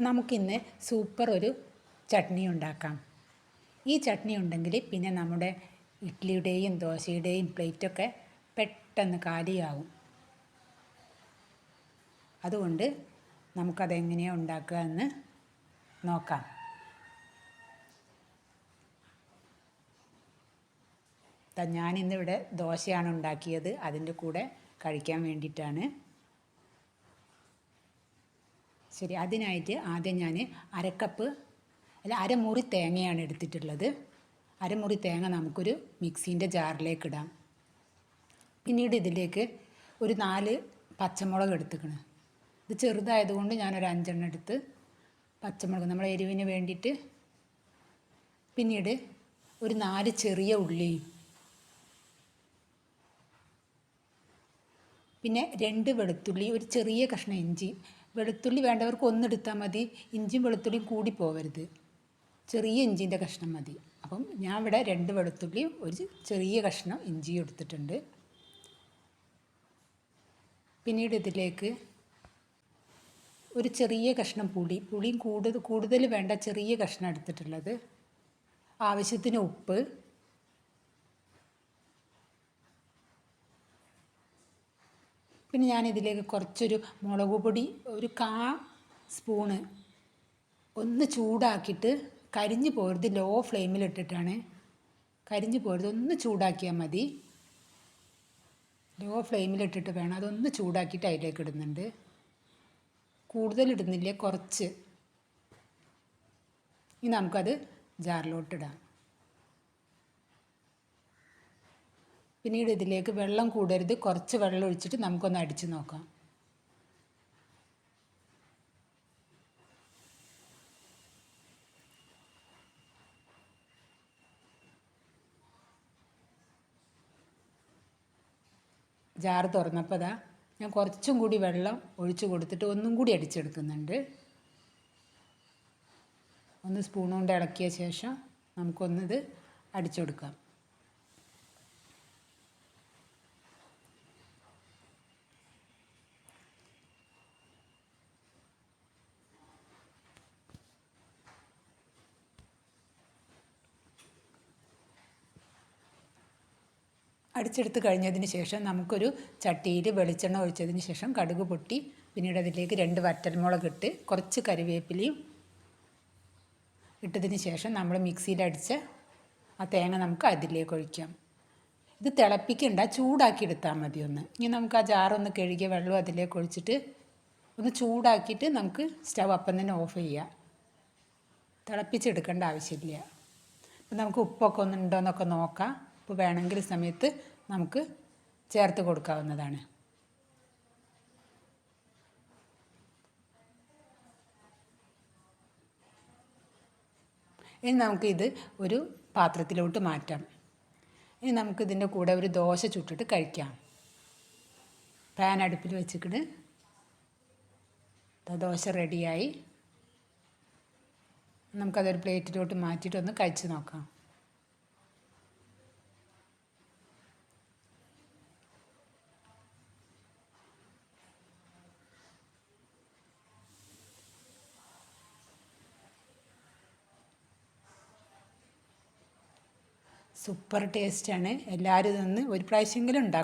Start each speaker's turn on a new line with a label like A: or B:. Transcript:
A: നമുക്കിന്ന് സൂപ്പർ ഒരു ചട്നി ഉണ്ടാക്കാം. ഈ ചട്നി ഉണ്ടെങ്കിൽ പിന്നെ നമ്മുടെ ഇഡ്ഡലിയുടെയും ദോശയുടെയും പ്ലേറ്റൊക്കെ പെട്ടെന്ന് കാലിയാവും. അതുകൊണ്ട് നമുക്കതെങ്ങനെയാണ് ഉണ്ടാക്കുക എന്ന് നോക്കാം. ഞാനിന്നിവിടെ ദോശയാണ് ഉണ്ടാക്കിയത്. അതിൻ്റെ കൂടെ കഴിക്കാൻ വേണ്ടിയിട്ടാണ്. ശരി, അതിനായിട്ട് ആദ്യം ഞാൻ അരമുറി തേങ്ങയാണ് എടുത്തിട്ടുള്ളത്. അരമുറി തേങ്ങ നമുക്കൊരു മിക്സീൻ്റെ ജാറിലേക്ക് ഇടാം. പിന്നീട് ഇതിലേക്ക് ഒരു 4 പച്ചമുളക് എടുത്തുക്കണം. ഇത് ചെറുതായതുകൊണ്ട് ഞാനൊരു 5 എണ്ണം എടുത്ത് പച്ചമുളക് നമ്മളെ എരിവിന് വേണ്ടിയിട്ട്. പിന്നീട് ഒരു 4 ചെറിയ ഉള്ളിയും, പിന്നെ 2 വെളുത്തുള്ളി, ഒരു ചെറിയ കഷ്ണം ഇഞ്ചി. വെളുത്തുള്ളി വേണ്ടവർക്ക് ഒന്നെടുത്താൽ മതി. ഇഞ്ചിയും വെളുത്തുള്ളിയും കൂടി പോവരുത്. ചെറിയ ഇഞ്ചിൻ്റെ കഷ്ണം മതി. അപ്പം ഞാൻ ഇവിടെ 2 വെളുത്തുള്ളിയും ഒരു ചെറിയ കഷ്ണം ഇഞ്ചിയും എടുത്തിട്ടുണ്ട്. പിന്നീട് ഇതിലേക്ക് ഒരു ചെറിയ കഷ്ണം പുളിയും കൂടുതൽ വേണ്ട, ചെറിയ കഷ്ണം എടുത്തിട്ടുള്ളത്. ആവശ്യത്തിന് ഉപ്പ്, പിന്നെ ഞാനിതിലേക്ക് കുറച്ചൊരു മുളക് പൊടി, ഒരു 1/4 സ്പൂണ് ഒന്ന് ചൂടാക്കിയിട്ട്, കരിഞ്ഞു പോരുത്, ലോ ഫ്ലെയിമിലിട്ടിട്ടാണ്. കരിഞ്ഞു പോരുത്, ഒന്ന് ചൂടാക്കിയാൽ മതി. ലോ ഫ്ലെയിമിലിട്ടിട്ട് വേണം. അതൊന്ന് ചൂടാക്കിയിട്ട് അതിലേക്ക് ഇടുന്നുണ്ട്. കൂടുതൽ ഇടുന്നില്ല, കുറച്ച്. ഇനി നമുക്കത് ജാറിലോട്ടിടാം. പിന്നീട് ഇതിലേക്ക് വെള്ളം കൂടരുത്, കുറച്ച് വെള്ളം ഒഴിച്ചിട്ട് നമുക്കൊന്ന് അടിച്ച് നോക്കാം. ജാറ് തുറന്നപ്പോൾ ഞാൻ കുറച്ചും കൂടി വെള്ളം ഒഴിച്ച് കൊടുത്തിട്ട് ഒന്നും കൂടി അടിച്ചെടുക്കുന്നുണ്ട്. ഒന്ന് സ്പൂൺ കൊണ്ട് ഇളക്കിയ ശേഷം നമുക്കൊന്നിത് അടിച്ചെടുക്കാം. അടിച്ചെടുത്ത് കഴിഞ്ഞതിന് ശേഷം നമുക്കൊരു ചട്ടിയിൽ വെളിച്ചെണ്ണ ഒഴിച്ചതിന് ശേഷം കടുക് പൊട്ടി, പിന്നീട് അതിലേക്ക് 2 വറ്റൽമുളക് ഇട്ട് കുറച്ച് കറിവേപ്പിലയും ഇട്ടതിന് ശേഷം നമ്മൾ മിക്സിയിലടിച്ച ആ തേങ്ങ നമുക്ക് അതിലേക്ക് ഒഴിക്കാം. ഇത് തിളപ്പിക്കണ്ട, ചൂടാക്കി എടുത്താൽ മതി ഒന്ന്. ഇനി നമുക്ക് ആ ജാറൊന്ന് കഴുകിയ വെള്ളം അതിലേക്ക് ഒഴിച്ചിട്ട് ഒന്ന് ചൂടാക്കിയിട്ട് നമുക്ക് സ്റ്റവ് അപ്പം തന്നെ ഓഫ് ചെയ്യാം. തിളപ്പിച്ചെടുക്കേണ്ട ആവശ്യമില്ല. അപ്പം നമുക്ക് ഉപ്പൊക്കെ ഒന്നുണ്ടോയെന്നൊക്കെ നോക്കാം. ഉപ്പ് വേണമെങ്കിൽ സമയത്ത് നമുക്ക് ചേർത്ത് കൊടുക്കാവുന്നതാണ്. ഇനി നമുക്കിത് ഒരു പാത്രത്തിലോട്ട് മാറ്റാം. ഇനി നമുക്കിതിൻ്റെ കൂടെ ഒരു ദോശ ചുട്ടിട്ട് കഴിക്കാം. പാൻ അടുപ്പിൽ വെച്ചിട്ട് ദോശ റെഡിയായി. നമുക്കതൊരു പ്ലേറ്റിലോട്ട് മാറ്റിയിട്ടൊന്ന് കഴിച്ച് നോക്കാം. സൂപ്പർ ടേസ്റ്റാണ്. എല്ലാവരും ഇതൊന്ന് ഒരു പ്രാവശ്യമെങ്കിലും ഉണ്ടാക്കും.